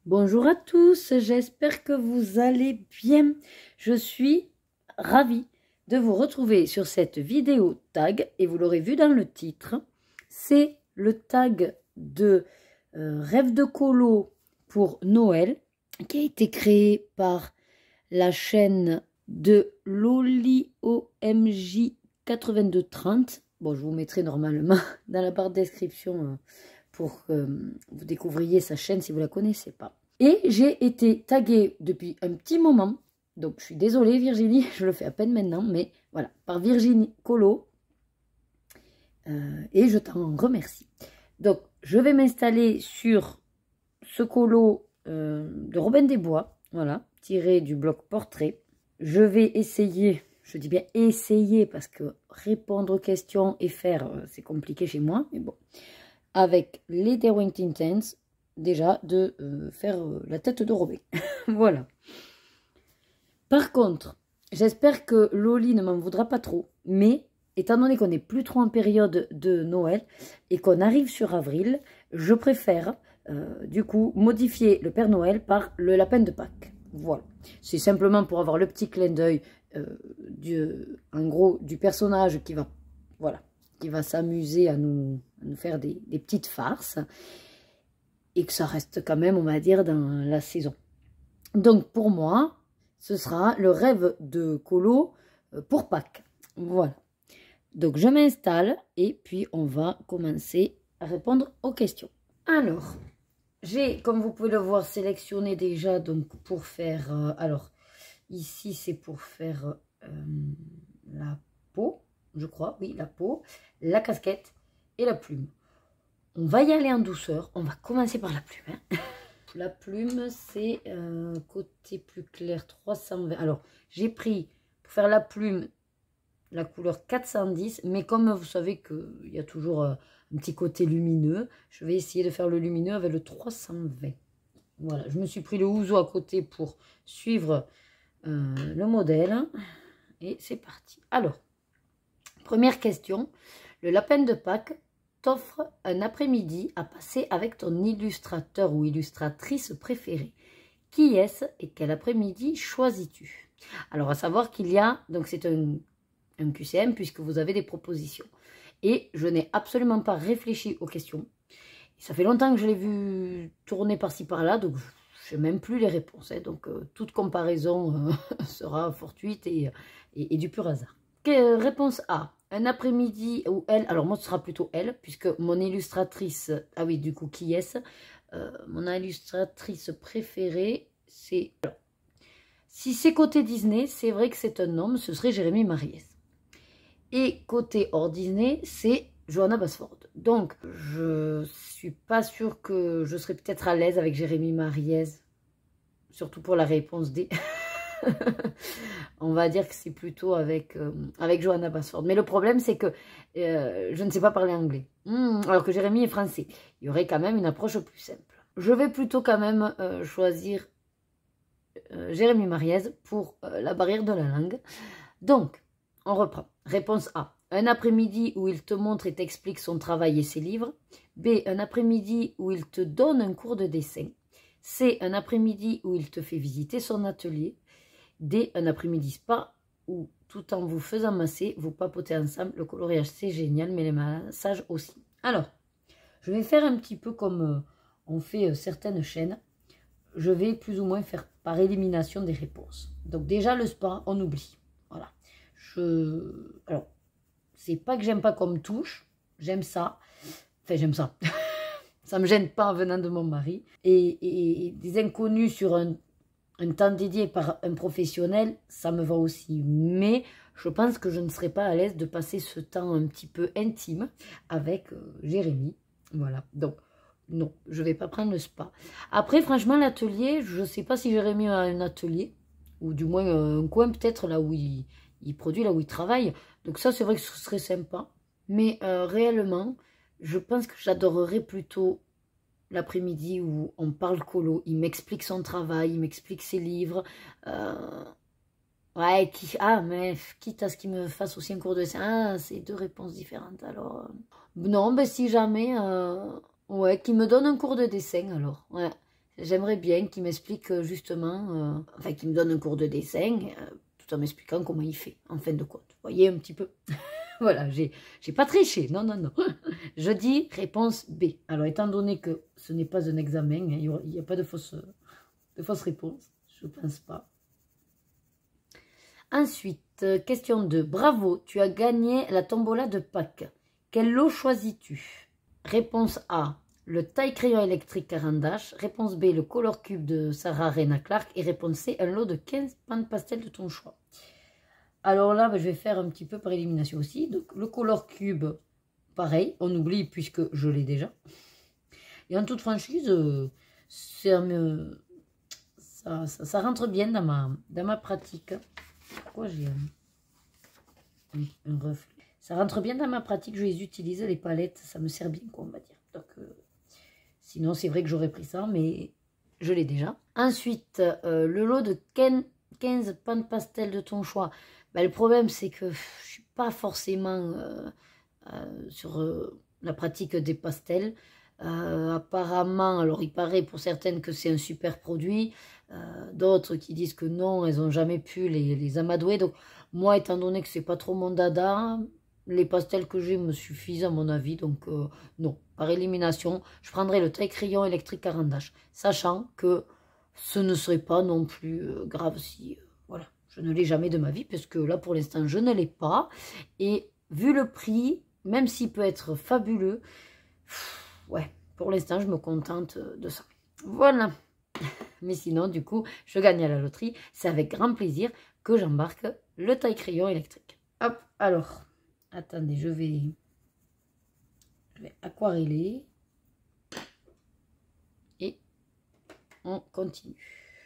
Bonjour à tous, j'espère que vous allez bien. Je suis ravie de vous retrouver sur cette vidéo tag et vous l'aurez vu dans le titre. C'est le tag de Rêve de colo pour Noël qui a été créé par la chaîne de LoliOMJ 8230. Bon, je vous mettrai normalement dans la barre de description pour que vous découvriez sa chaîne si vous ne la connaissez pas. Et j'ai été taguée depuis un petit moment, donc je suis désolée Virginie, je le fais à peine maintenant, mais voilà, par Virginie Colo, et je t'en remercie. Donc je vais m'installer sur ce colo de Robin des Bois, voilà, tiré du bloc portrait. Je vais essayer, je dis bien essayer parce que répondre aux questions et faire, c'est compliqué chez moi, mais bon, avec les Derwent Intense, déjà de faire la tête de Robin. Voilà. Par contre, j'espère que Loli ne m'en voudra pas trop, mais étant donné qu'on n'est plus trop en période de Noël et qu'on arrive sur avril, je préfère du coup modifier le Père Noël par le lapin de Pâques. Voilà. C'est simplement pour avoir le petit clin d'œil en gros du personnage qui va, voilà, qui va s'amuser à nous faire des petites farces et que ça reste quand même, on va dire, dans la saison. Donc pour moi, ce sera le rêve de colo pour Pâques. Voilà. Donc je m'installe et puis on va commencer à répondre aux questions. Alors, j'ai, comme vous pouvez le voir, sélectionné déjà donc pour faire... alors, ici c'est pour faire la peau, je crois, oui, la peau, la casquette et la plume. On va y aller en douceur. On va commencer par la plume. Hein. La plume, c'est côté plus clair 320. Alors, j'ai pris pour faire la plume la couleur 410. Mais comme vous savez qu'il y a toujours un petit côté lumineux, je vais essayer de faire le lumineux avec le 320. Voilà, je me suis pris le ouzo à côté pour suivre le modèle. Et c'est parti. Alors, première question. Le lapin de Pâques t'offre un après-midi à passer avec ton illustrateur ou illustratrice préférée. Qui est-ce et quel après-midi choisis-tu? Alors, à savoir qu'il y a, donc c'est un QCM puisque vous avez des propositions. Et je n'ai absolument pas réfléchi aux questions. Ça fait longtemps que je l'ai vu tourner par-ci par-là, donc je ne sais même plus les réponses. Hein, donc, toute comparaison sera fortuite et du pur hasard. Réponse A. Un après-midi où elle, alors moi ce sera plutôt elle, puisque mon illustratrice, ah oui du coup qui est-ce, mon illustratrice préférée, c'est, si c'est côté Disney, c'est vrai que c'est un homme, ce serait Jérémy Mariès. Et côté hors Disney, c'est Johanna Basford. Donc je suis pas sûre que je serais peut-être à l'aise avec Jérémy Mariès, surtout pour la réponse D. On va dire que c'est plutôt avec Johanna Basford. Mais le problème, c'est que je ne sais pas parler anglais. Alors que Jérémy est français. Il y aurait quand même une approche plus simple. Je vais plutôt quand même choisir Jérémy Mariès pour la barrière de la langue. Donc, on reprend. Réponse A. Un après-midi où il te montre et t'explique son travail et ses livres. B. Un après-midi où il te donne un cours de dessin. C. Un après-midi où il te fait visiter son atelier. D, un après-midi spa où, tout en vous faisant masser, vous papotez ensemble. Le coloriage, c'est génial, mais les massages aussi. Alors, je vais faire un petit peu comme on fait certaines chaînes. Je vais plus ou moins faire par élimination des réponses. Donc déjà, le spa, on oublie. Voilà. Alors, c'est pas que j'aime pas comme touche. J'aime ça. Enfin, j'aime ça. Ça me gêne pas en venant de mon mari. Et des inconnus sur un temps dédié par un professionnel, ça me va aussi. Mais je pense que je ne serais pas à l'aise de passer ce temps un petit peu intime avec Jérémy. Voilà. Donc, non, je ne vais pas prendre le spa. Après, franchement, l'atelier, je ne sais pas si Jérémy a un atelier, ou du moins un coin peut-être là où il produit, là où il travaille. Donc ça, c'est vrai que ce serait sympa. Mais réellement, je pense que j'adorerais plutôt l'après-midi où on parle colo, il m'explique son travail, il m'explique ses livres. Ouais, mais quitte à ce qu'il me fasse aussi un cours de dessin. Ah, c'est deux réponses différentes alors. Non, ben si jamais, ouais, qu'il me donne un cours de dessin alors. Ouais, J'aimerais bien qu'il m'explique justement, enfin qu'il me donne un cours de dessin, tout en m'expliquant comment il fait, en fin de compte. Vous voyez un petit peu. Voilà, j'ai pas triché, non, non, non. Je dis réponse B. Alors, étant donné que ce n'est pas un examen, hein, il n'y a pas de fausse réponse, je ne pense pas. Ensuite, question 2. Bravo, tu as gagné la tombola de Pâques. Quel lot choisis-tu? Réponse A, le taille-crayon électrique Caran d'Ache. Réponse B, le Color Cube de Sarah Reina Clark. Et réponse C, un lot de 15 pans pastel de ton choix. Alors là, je vais faire un petit peu par élimination aussi. Donc, le Color Cube, pareil, on oublie puisque je l'ai déjà. Et en toute franchise, ça rentre bien dans ma pratique. Pourquoi j'ai un reflet? Ça rentre bien dans ma pratique, je les utilise, les palettes, ça me sert bien, quoi, on va dire. Donc, sinon, c'est vrai que j'aurais pris ça, mais je l'ai déjà. Ensuite, le lot de 15 pans pastel de ton choix. Ben, le problème, c'est que je ne suis pas forcément sur la pratique des pastels. Apparemment, alors il paraît pour certaines que c'est un super produit, d'autres qui disent que non, elles n'ont jamais pu les amadouer. Donc moi, étant donné que c'est pas trop mon dada, les pastels que j'ai me suffisent à mon avis. Donc non, par élimination, je prendrai le taille-crayon électrique Caran d'Ache, sachant que ce ne serait pas non plus grave si, voilà, je ne l'ai jamais de ma vie, puisque là pour l'instant je ne l'ai pas. Et vu le prix, même s'il peut être fabuleux, ouais, pour l'instant, je me contente de ça. Voilà. Mais sinon, du coup, je gagne à la loterie. C'est avec grand plaisir que j'embarque le taille-crayon électrique. Hop, alors, attendez, je vais aquareller. Et on continue.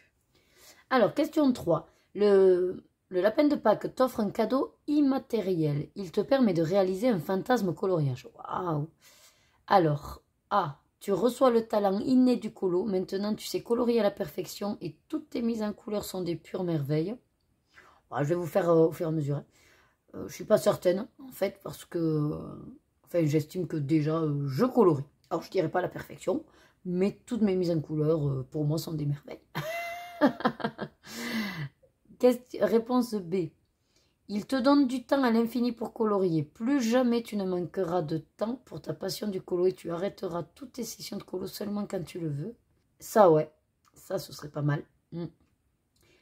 Alors, question 3. Le lapin de Pâques t'offre un cadeau immatériel. Il te permet de réaliser un fantasme coloriage. Waouh! Alors, A. Tu reçois le talent inné du colo. Maintenant, tu sais colorier à la perfection et toutes tes mises en couleur sont des pures merveilles. Bon, je vais vous faire au fur et à mesure. Je ne suis pas certaine, en fait, parce que enfin, j'estime que déjà, je colorie. Alors, je ne dirais pas la perfection, mais toutes mes mises en couleur, pour moi, sont des merveilles. Réponse B. Il te donne du temps à l'infini pour colorier. Plus jamais tu ne manqueras de temps pour ta passion du colo et tu arrêteras toutes tes sessions de colo seulement quand tu le veux. Ça, ouais. Ça, ce serait pas mal.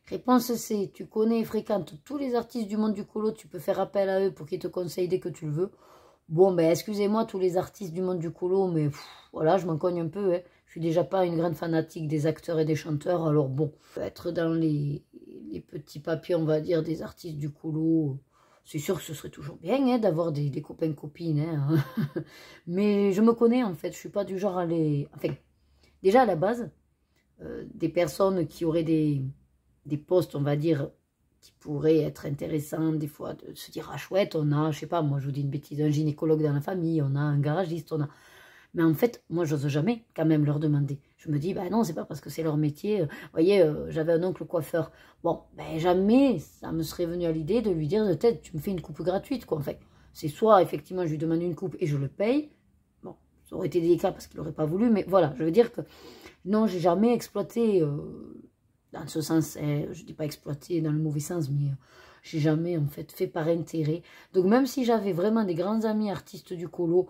Réponse C. Tu connais et fréquentes tous les artistes du monde du colo. Tu peux faire appel à eux pour qu'ils te conseillent dès que tu le veux. Bon, ben, excusez-moi tous les artistes du monde du colo, mais voilà, je m'en cogne un peu. Hein. Je suis déjà pas une grande fanatique des acteurs et des chanteurs. Alors bon, être dans les petits papiers, on va dire, des artistes du colo, c'est sûr que ce serait toujours bien hein, d'avoir des copains-copines. Hein. Mais je me connais, en fait. Je suis pas du genre à les... Enfin, déjà, à la base, des personnes qui auraient des postes, on va dire, qui pourraient être intéressants, des fois, de se dire, ah chouette, on a, je sais pas, moi je vous dis une bêtise, un gynécologue dans la famille, on a un garagiste, on a... Mais en fait, moi, j'ose jamais quand même leur demander. Je me dis, bah non, c'est pas parce que c'est leur métier. Vous voyez, j'avais un oncle coiffeur. Bon, ben jamais ça me serait venu à l'idée de lui dire, de tête, tu me fais une coupe gratuite, quoi. En fait, c'est soit, effectivement, je lui demande une coupe et je le paye. Bon, ça aurait été délicat parce qu'il n'aurait pas voulu, mais voilà, je veux dire que non, j'ai jamais exploité, dans ce sens, je dis pas exploité dans le mauvais sens, mais j'ai jamais, en fait par intérêt. Donc, même si j'avais vraiment des grands amis artistes du colo,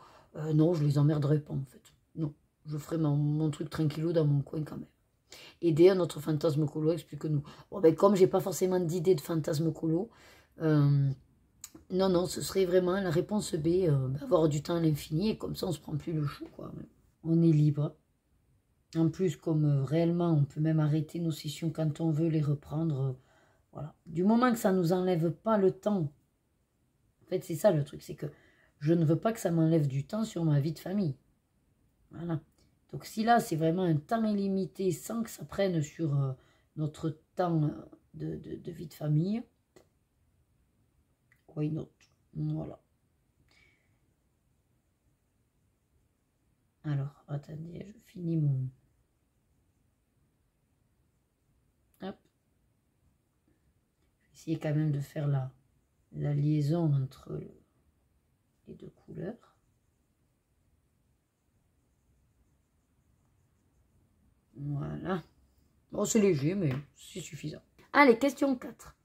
non, je les emmerderais pas, en fait. Non, je ferais mon truc tranquillou dans mon coin quand même. Aider à notre fantasme colo, explique-nous. Bon, ben, comme j'ai pas forcément d'idée de fantasme colo, non, non, ce serait vraiment la réponse B, avoir du temps à l'infini, et comme ça, on se prend plus le chou, quoi. On est libre. En plus, comme réellement, on peut même arrêter nos sessions quand on veut les reprendre. Voilà. Du moment que ça ne nous enlève pas le temps. En fait, c'est ça le truc, c'est que je ne veux pas que ça m'enlève du temps sur ma vie de famille. Voilà. Donc si là, c'est vraiment un temps illimité sans que ça prenne sur notre temps de vie de famille, why not? Voilà. Alors, attendez, je finis mon... Hop. Je vais essayer quand même de faire la liaison entre les deux couleurs. Voilà. Bon, c'est léger, mais c'est suffisant. Allez, question 4.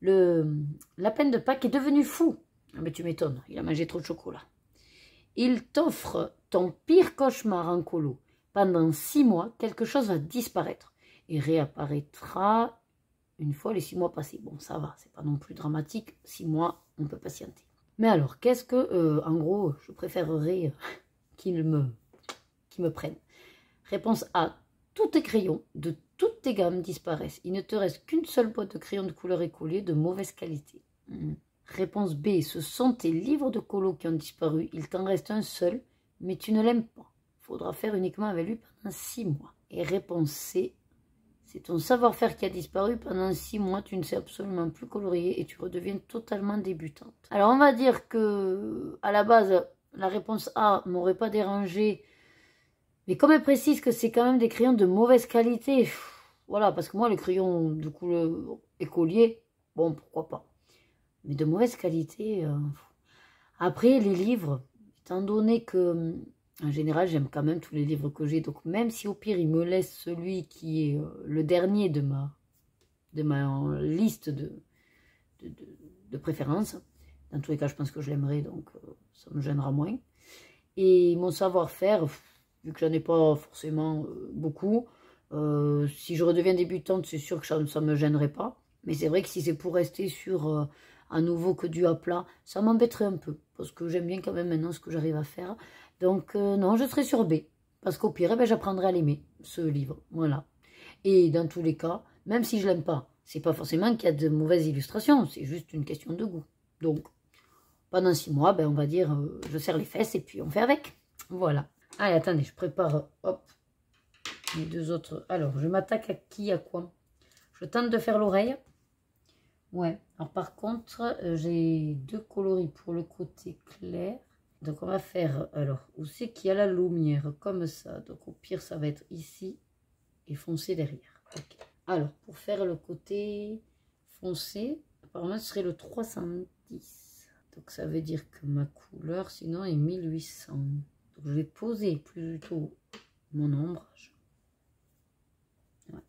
Le lapin de Pâques est devenu fou. Ah, mais tu m'étonnes, il a mangé trop de chocolat. Il t'offre ton pire cauchemar en colo. Pendant 6 mois, quelque chose va disparaître et réapparaîtra une fois les 6 mois passés. Bon, ça va, c'est pas non plus dramatique. 6 mois, on peut patienter. Mais alors, qu'est-ce que, en gros, je préférerais qu'ils me prennent? Réponse A. Tous tes crayons de toutes tes gammes disparaissent. Il ne te reste qu'une seule boîte de crayons de couleur écolée de mauvaise qualité. Réponse B. Ce sont tes livres de colo qui ont disparu. Il t'en reste un seul, mais tu ne l'aimes pas. Il faudra faire uniquement avec lui pendant 6 mois. Et réponse C. C'est ton savoir-faire qui a disparu. Pendant 6 mois, tu ne sais absolument plus colorier et tu redeviens totalement débutante. Alors, on va dire que, à la base, la réponse A m'aurait pas dérangé. Mais comme elle précise que c'est quand même des crayons de mauvaise qualité, voilà, parce que moi, les crayons de couleur écolier, bon, pourquoi pas. Mais de mauvaise qualité. Après, les livres, étant donné que, en général, j'aime quand même tous les livres que j'ai. Donc, même si au pire, il me laisse celui qui est le dernier de ma liste de préférence, dans tous les cas, je pense que je l'aimerais, donc ça me gênera moins. Et mon savoir-faire, vu que j'en ai pas forcément beaucoup, si je redeviens débutante, c'est sûr que ça ne me gênerait pas. Mais c'est vrai que si c'est pour rester sur à nouveau que du à plat, ça m'embêterait un peu. Parce que j'aime bien quand même maintenant ce que j'arrive à faire. Donc non, je serai sur B. Parce qu'au pire, ben, j'apprendrai à l'aimer, ce livre. Voilà. Et dans tous les cas, même si je l'aime pas, c'est pas forcément qu'il y a de mauvaises illustrations. C'est juste une question de goût. Donc, pendant 6 mois, ben, on va dire, je serre les fesses et puis on fait avec. Voilà. Allez, attendez, je prépare, hop, les 2 autres. Alors, je m'attaque à qui, à quoi? Je tente de faire l'oreille. Ouais. Alors, par contre, j'ai 2 coloris pour le côté clair. Donc, on va faire, alors, où c'est qu'il y a la lumière? Comme ça. Donc, au pire, ça va être ici et foncé derrière. Okay. Alors, pour faire le côté foncé, apparemment, ce serait le 310. Donc, ça veut dire que ma couleur, sinon, est 1800. Donc, je vais poser plutôt mon ombrage. Ouais.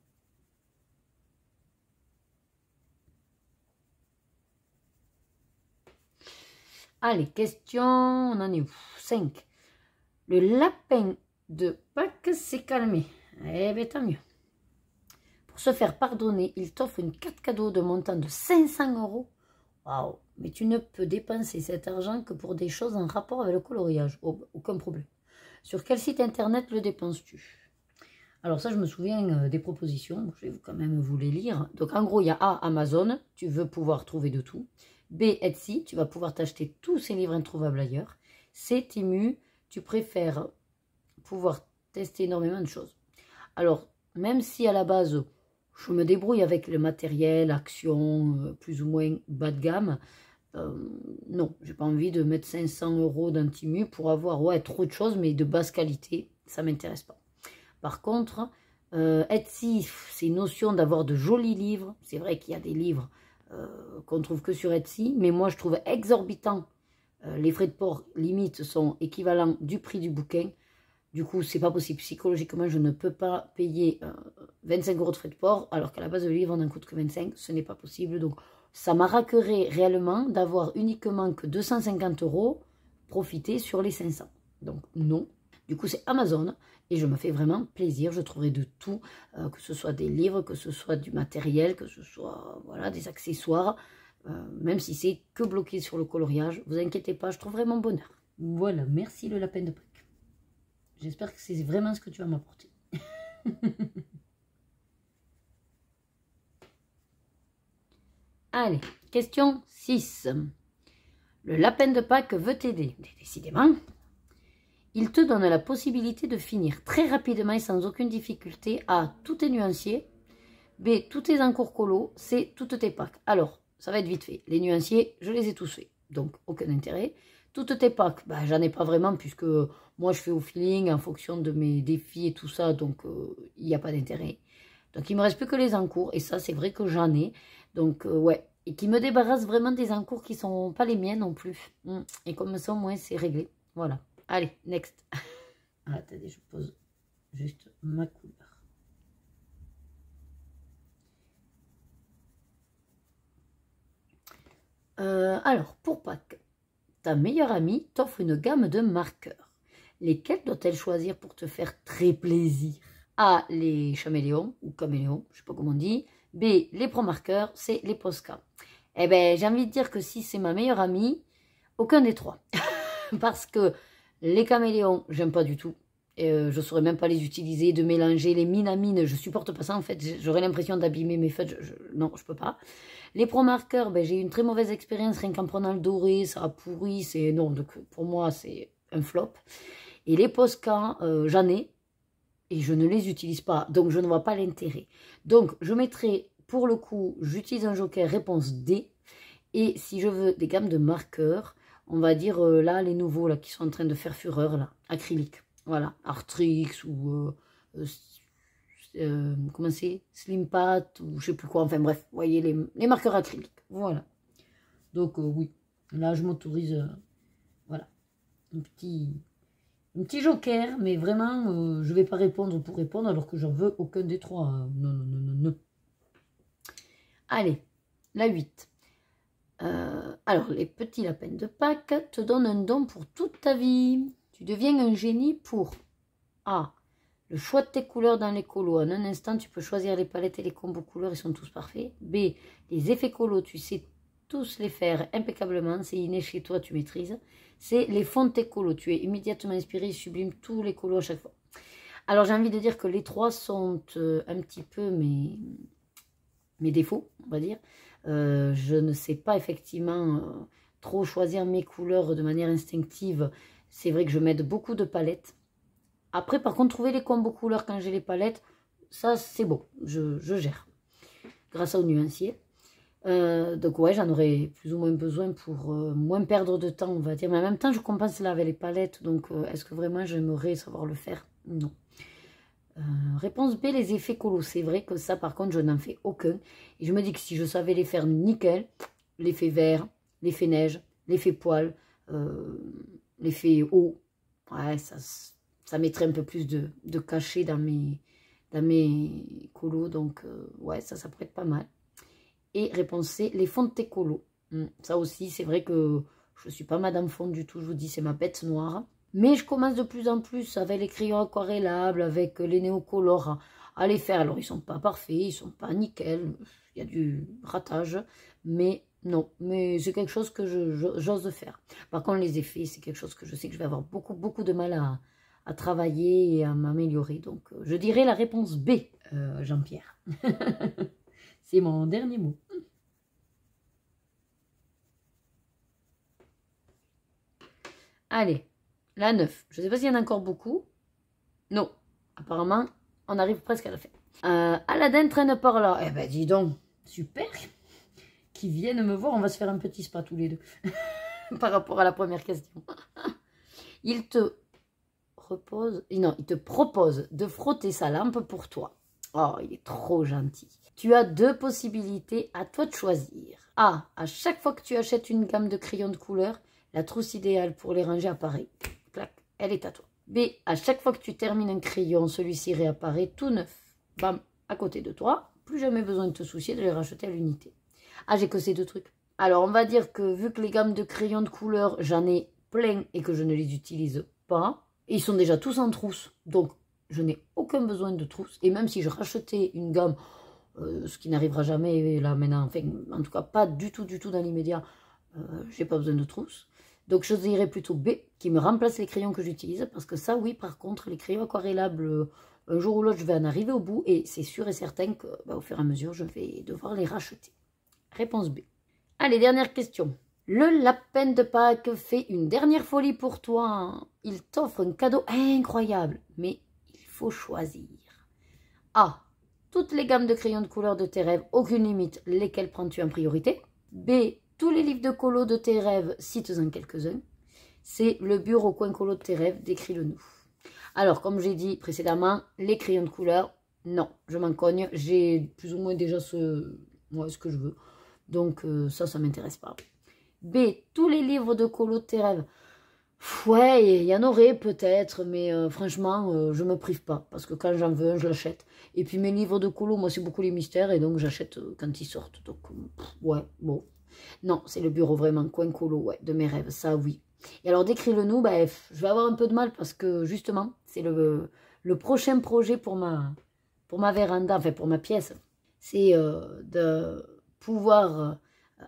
Allez, question, on en est où? 5. Le lapin de Pâques s'est calmé. Eh bien, tant mieux. Pour se faire pardonner, il t'offre une carte cadeau de montant de 500 €. Waouh! Mais tu ne peux dépenser cet argent que pour des choses en rapport avec le coloriage. Oh, aucun problème. Sur quel site internet le dépenses-tu? Alors ça, je me souviens des propositions. Je vais quand même vous les lire. Donc en gros, il y a A, Amazon. Tu veux pouvoir trouver de tout. B, Etsy. Tu vas pouvoir t'acheter tous ces livres introuvables ailleurs. C, Temu. Tu préfères pouvoir tester énormément de choses. Alors, même si à la base, je me débrouille avec le matériel, action, plus ou moins bas de gamme, non, j'ai pas envie de mettre 500 € d'un Temu pour avoir trop de choses, mais de basse qualité, ça m'intéresse pas. Par contre, Etsy, c'est une notion d'avoir de jolis livres. C'est vrai qu'il y a des livres qu'on trouve que sur Etsy, mais moi je trouve exorbitant. Les frais de port limite sont équivalents du prix du bouquin. Du coup, c'est pas possible. Psychologiquement, je ne peux pas payer 25 € de frais de port, alors qu'à la base, le livre n'en coûte que 25. Ce n'est pas possible. Donc, ça m'arraquerait réellement d'avoir uniquement que 250 € profiter sur les 500. Donc, non. Du coup, c'est Amazon. Et je me fais vraiment plaisir. Je trouverai de tout, que ce soit des livres, que ce soit du matériel, que ce soit voilà, des accessoires. Même si c'est que bloqué sur le coloriage. Vous inquiétez pas, je trouverai mon bonheur. Voilà, merci le lapin de Pâques. J'espère que c'est vraiment ce que tu vas m'apporter. Allez, question 6. Le lapin de Pâques veut t'aider. Décidément. Il te donne la possibilité de finir très rapidement et sans aucune difficulté A. Tous tes nuanciers. B. Tous tes encours colo. C. Toutes tes Pâques. Alors, ça va être vite fait. Les nuanciers, je les ai tous faits. Donc, aucun intérêt. Toutes tes Pâques, bah, j'en ai pas vraiment puisque moi, je fais au feeling en fonction de mes défis et tout ça. Donc, il n'y a pas d'intérêt. Donc, il me reste plus que les encours. Et ça, c'est vrai que j'en ai. Donc, ouais. Et qui me débarrasse vraiment des encours qui sont pas les miens non plus. Et comme ça, au moins, c'est réglé. Voilà. Allez, next. Ah, attendez, je pose juste ma couleur. Alors, pour Pâques, ta meilleure amie t'offre une gamme de marqueurs. Lesquels doit-elle choisir pour te faire très plaisir? A, les chaméléons, ou caméléons, je sais pas comment on dit. B, les pro-marqueurs, C, les Posca. Eh ben, j'ai envie de dire que si c'est ma meilleure amie, aucun des trois. Parce que les caméléons, j'aime pas du tout. Je saurais même pas les utiliser, de mélanger les mines à mine, je supporte pas ça en fait, j'aurais l'impression d'abîmer mes feutres, non, je peux pas. Les pro-marqueurs, ben, j'ai eu une très mauvaise expérience, rien qu'en prenant le doré, ça a pourri, c'est non, donc pour moi c'est un flop. Et les Posca, j'en ai, et je ne les utilise pas, donc je ne vois pas l'intérêt. Donc je mettrai, pour le coup, j'utilise un joker réponse D, et si je veux des gammes de marqueurs, on va dire là, les nouveaux là, qui sont en train de faire fureur, là, acrylique. Voilà, Artrix ou comment c'est, Slim Pat ou je sais plus quoi. Enfin bref, vous voyez les marqueurs acryliques. Voilà. Donc oui, là je m'autorise, voilà, un petit joker, mais vraiment, je vais pas répondre pour répondre alors que j'en veux aucun des trois. Non, non, non, non, non. Allez, la 8. Alors, les petits lapins de Pâques te donnent un don pour toute ta vie. Tu deviens un génie pour A. Le choix de tes couleurs dans les colos. En un instant, tu peux choisir les palettes et les combos couleurs, ils sont tous parfaits. B. Les effets colos, tu sais tous les faire impeccablement. C'est inné chez toi, tu maîtrises. C. Les fonds de tes colos. Tu es immédiatement inspiré, sublime tous les colos à chaque fois. Alors, j'ai envie de dire que les trois sont un petit peu mes défauts, on va dire. Je ne sais pas effectivement trop choisir mes couleurs de manière instinctive. C'est vrai que je m'aide beaucoup de palettes. Après, par contre, trouver les combos couleurs quand j'ai les palettes, ça, c'est bon. Je gère. Grâce au nuancier. Donc, ouais, j'en aurais plus ou moins besoin pour moins perdre de temps, on va dire. Mais en même temps, je compense là avec les palettes. Donc, est-ce que vraiment j'aimerais savoir le faire? Non. Réponse B, les effets colos. C'est vrai que ça, par contre, je n'en fais aucun. Et je me dis que si je savais les faire nickel, l'effet vert, l'effet neige, l'effet poil, l'effet eau, ouais, ça mettrait un peu plus de cachet dans mes colos. Donc, ouais, ça pourrait être pas mal. Et réponse C, les fonds de tes colos. Ça aussi, c'est vrai que je ne suis pas madame fond du tout. Je vous dis, c'est ma bête noire. Mais je commence de plus en plus avec les crayons aquarellables, avec les néocolores à les faire. Alors, ils ne sont pas parfaits, ils ne sont pas nickel. Il y a du ratage. Mais non, mais c'est quelque chose que j'ose faire. Par contre, les effets, c'est quelque chose que je sais que je vais avoir beaucoup, beaucoup de mal à travailler et à m'améliorer. Donc, je dirais la réponse B, Jean-Pierre. C'est mon dernier mot. Allez, la 9. Je ne sais pas s'il y en a encore beaucoup. Non, apparemment, on arrive presque à la fin. Aladdin traîne par là. Eh ben, dis donc, super. Qui viennent me voir, on va se faire un petit spa tous les deux. Par rapport à la première question. Il te propose de frotter sa lampe pour toi. Oh, il est trop gentil. Tu as deux possibilités, à toi de choisir. A. À chaque fois que tu achètes une gamme de crayons de couleur, la trousse idéale pour les ranger apparaît. Clac, elle est à toi. B. À chaque fois que tu termines un crayon, celui-ci réapparaît tout neuf. Bam, à côté de toi. Plus jamais besoin de te soucier de les racheter à l'unité. Ah, j'ai que ces deux trucs. Alors, on va dire que vu que les gammes de crayons de couleur, j'en ai plein et que je ne les utilise pas, ils sont déjà tous en trousse. Donc, je n'ai aucun besoin de trousse. Et même si je rachetais une gamme, ce qui n'arrivera jamais là maintenant, enfin, en tout cas pas du tout dans l'immédiat, j'ai pas besoin de trousse. Donc je dirais plutôt B, qui me remplace les crayons que j'utilise, parce que ça, oui, par contre, les crayons aquarellables, un jour ou l'autre, je vais en arriver au bout, et c'est sûr et certain que, au fur et à mesure, je vais devoir les racheter. Réponse B. Allez, dernière question. Le lapin de Pâques fait une dernière folie pour toi. Il t'offre un cadeau incroyable, mais il faut choisir. A. Toutes les gammes de crayons de couleur de tes rêves, aucune limite, lesquels prends-tu en priorité? B. Tous les livres de colo de tes rêves, cites-en quelques-uns. C. Le bureau coin colo de tes rêves, décris-le-nous. Alors, comme j'ai dit précédemment, les crayons de couleur, non, je m'en cogne. J'ai plus ou moins déjà ce que je veux. Donc, ça m'intéresse pas. B. Tous les livres de colo de tes rêves. Ouais, il y en aurait peut-être, mais franchement, je me prive pas. Parce que quand j'en veux un, je l'achète. Et puis mes livres de colo, moi, c'est beaucoup les mystères. Et donc, j'achète quand ils sortent. Donc, ouais, bon. Non, c'est le bureau vraiment, coin colo, ouais, de mes rêves, ça oui. Et alors d'écrire-le-nous, ben, je vais avoir un peu de mal parce que justement, c'est le prochain projet pour ma véranda, enfin pour ma pièce. C'est de pouvoir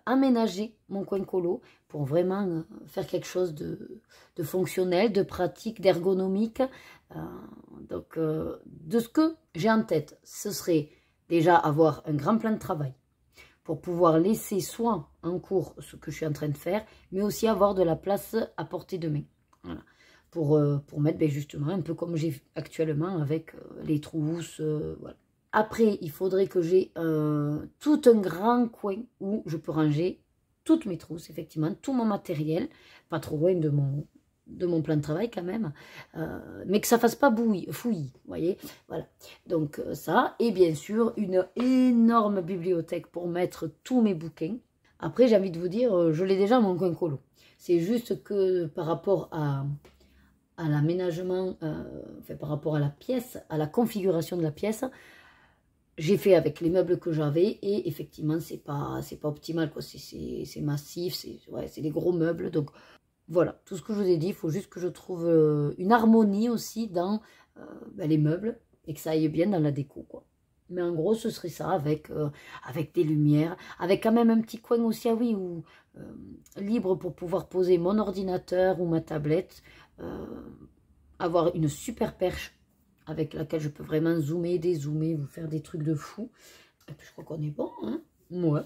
aménager mon coin colo pour vraiment faire quelque chose de fonctionnel, de pratique, d'ergonomique. Donc, de ce que j'ai en tête, ce serait déjà avoir un grand plan de travail pour pouvoir laisser soit en cours ce que je suis en train de faire, mais aussi avoir de la place à portée de main. Voilà. Pour mettre ben, justement un peu comme j'ai actuellement avec les trousses. Voilà. Après, il faudrait que j'ai tout un grand coin où je peux ranger toutes mes trousses, effectivement, tout mon matériel, pas trop loin de mon plan de travail quand même, mais que ça fasse pas fouillis, vous voyez, voilà. Donc ça, et bien sûr, une énorme bibliothèque pour mettre tous mes bouquins. Après, j'ai envie de vous dire, je l'ai déjà mon coin colo. C'est juste que par rapport à l'aménagement, enfin, par rapport à la pièce, à la configuration de la pièce, j'ai fait avec les meubles que j'avais et effectivement, c'est pas optimal, quoi. C'est massif, c'est des gros meubles, donc voilà, tout ce que je vous ai dit, il faut juste que je trouve une harmonie aussi dans ben, les meubles et que ça aille bien dans la déco, quoi. Mais en gros, ce serait ça avec des lumières, avec quand même un petit coin aussi, ah oui, où, libre pour pouvoir poser mon ordinateur ou ma tablette, avoir une super perche avec laquelle je peux vraiment zoomer, dézoomer, vous faire des trucs de fou. Et puis je crois qu'on est bon, hein, ouais.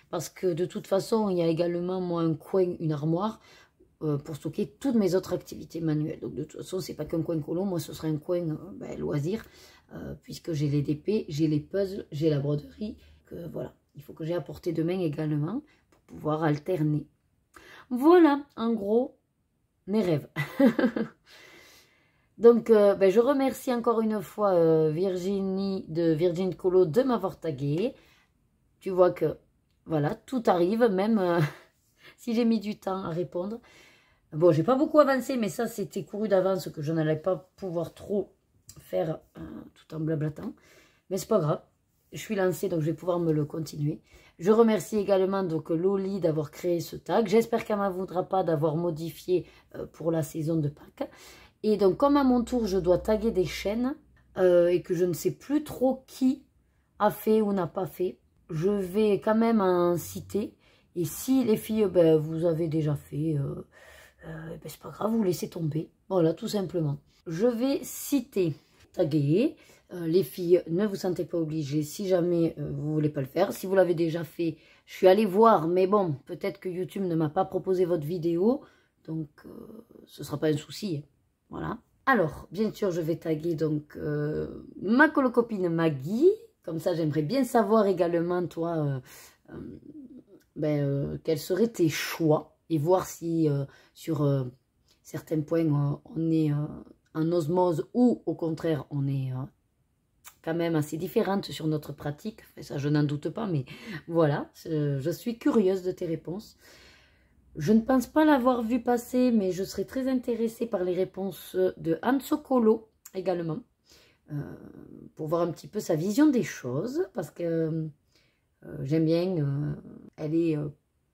Parce que de toute façon, il y a également, moi, un coin, une armoire, pour stocker toutes mes autres activités manuelles. Donc de toute façon, c'est pas qu'un coin colo, moi ce serait un coin ben, loisir, puisque j'ai les DP, j'ai les puzzles, j'ai la broderie, que voilà, il faut que j'ai à portée de main également pour pouvoir alterner. Voilà, en gros, mes rêves. Donc, ben, je remercie encore une fois Virginie de Virgin Colo de m'avoir tagué. Tu vois que, voilà, tout arrive, même si j'ai mis du temps à répondre. Bon, j'ai pas beaucoup avancé, mais ça, c'était couru d'avance que je n'allais pas pouvoir trop faire tout en blablatant. Mais c'est pas grave. Je suis lancée, donc je vais pouvoir me le continuer. Je remercie également donc Loli d'avoir créé ce tag. J'espère qu'elle ne m'en voudra pas d'avoir modifié pour la saison de Pâques. Et donc, comme à mon tour, je dois taguer des chaînes et que je ne sais plus trop qui a fait ou n'a pas fait, je vais quand même en citer. Et si les filles, ben, vous avez déjà fait, ben, c'est pas grave, vous laissez tomber. Voilà, tout simplement. Je vais citer, taguer. Les filles, ne vous sentez pas obligées si jamais vous ne voulez pas le faire. Si vous l'avez déjà fait, je suis allée voir, mais bon, peut-être que YouTube ne m'a pas proposé votre vidéo, donc ce ne sera pas un souci. Voilà. Alors, bien sûr, je vais taguer donc ma colocopine Maggie. Comme ça, j'aimerais bien savoir également, toi, quels seraient tes choix et voir si sur certains points, on est en osmose ou au contraire, on est quand même assez différente sur notre pratique. Enfin, ça, je n'en doute pas, mais voilà, je suis curieuse de tes réponses. Je ne pense pas l'avoir vu passer, mais je serais très intéressée par les réponses de Anso Colo également, pour voir un petit peu sa vision des choses, parce que j'aime bien, elle est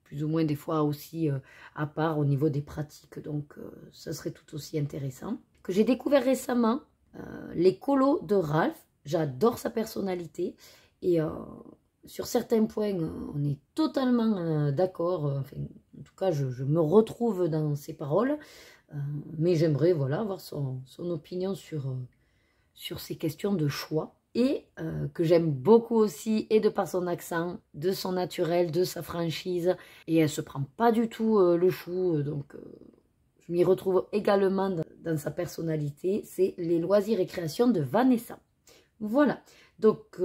plus ou moins des fois aussi à part au niveau des pratiques, donc ça serait tout aussi intéressant. Que j'ai découvert récemment, les colos de Ralph, j'adore sa personnalité, et sur certains points, on est totalement d'accord, enfin, en tout cas, je me retrouve dans ses paroles, mais j'aimerais voilà, avoir son opinion sur ces questions de choix. Et que j'aime beaucoup aussi, et de par son accent, de son naturel, de sa franchise. Et elle se prend pas du tout le chou, donc je m'y retrouve également dans sa personnalité. C'est les loisirs et créations de Vanessa. Voilà, donc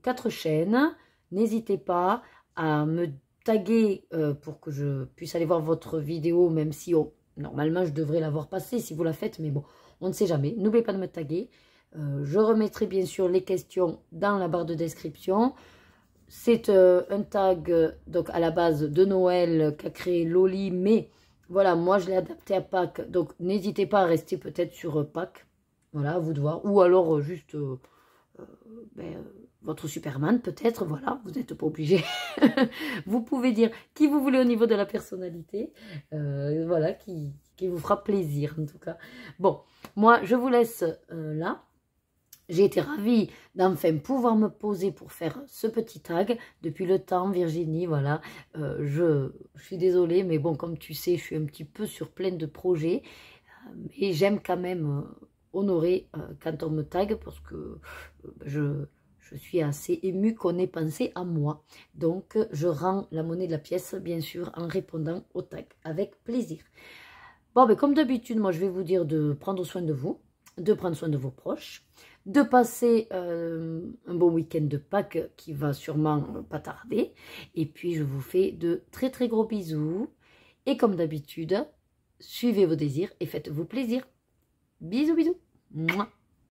4 chaînes. N'hésitez pas à me taguer pour que je puisse aller voir votre vidéo, même si normalement je devrais l'avoir passée si vous la faites, mais bon, on ne sait jamais. N'oubliez pas de me taguer. Je remettrai bien sûr les questions dans la barre de description. C'est un tag donc à la base de Noël qu'a créé Loli, mais voilà, moi je l'ai adapté à Pâques, donc n'hésitez pas à rester peut-être sur Pâques. Voilà, à vous de voir. Ou alors juste votre Superman peut-être, voilà, vous n'êtes pas obligé. Vous pouvez dire qui vous voulez au niveau de la personnalité, voilà, qui vous fera plaisir en tout cas. Bon, moi je vous laisse là. J'ai été ravie d'enfin pouvoir me poser pour faire ce petit tag. Depuis le temps, Virginie, voilà, je suis désolée, mais bon, comme tu sais, je suis un petit peu sur plein de projets. Et j'aime quand même honorer quand on me tag parce que je suis assez émue qu'on ait pensé à moi. Donc, je rends la monnaie de la pièce, bien sûr, en répondant au tag, avec plaisir. Bon, ben, comme d'habitude, moi, je vais vous dire de prendre soin de vous, de prendre soin de vos proches, de passer un bon week-end de Pâques qui va sûrement pas tarder. Et puis, je vous fais de très, très gros bisous. Et comme d'habitude, suivez vos désirs et faites-vous plaisir. Bisous, bisous. Mouah.